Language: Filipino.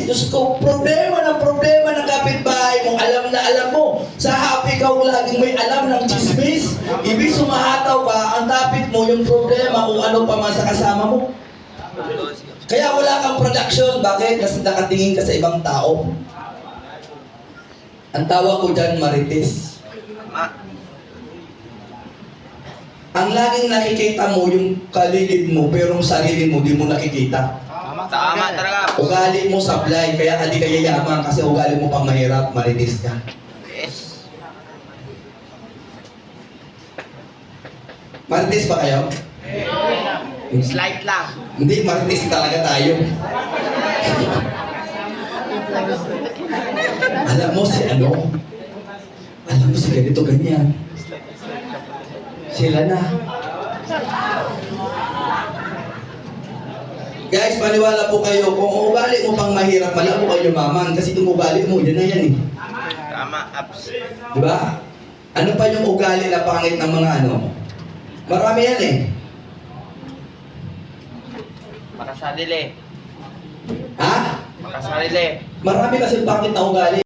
chismis. Diyos ko, problema ng kapitbahay mo. Alam na alam mo. Sa happy ka, laging may alam ng chismis. Ibig sumahataw ka, ang topic mo, yung problema kung ano pa man sa kasama mo. Kaya wala kang production. Bakit? Kasi nakatingin ka sa ibang tao. Ang tawag ko dyan, marites. Ang laging nakikita mo yung kaligid mo, pero yung sarili mo, di mo nakikita. Tama talaga. Ugali mo sablay, kaya ka di ka yayaman kasi ugali mo pang mahirap, marites ka. Yes. Marites ba kayo? Slight lang. Hindi, marites talaga tayo. Alam mo si ano? Alam mo si ganito ganyan. Sila na. Guys, maniwala po kayo, kung ugali mo pang mahirap, malabo kayo yumaman. Kasi yung ugali mo, yan na yan eh. Tama, apps. Diba? Ano pa yung ugali na pangit ng mga ano? Marami yan eh. Makasarili. Ha? Makasarili. Marami kasi pangit na ugali.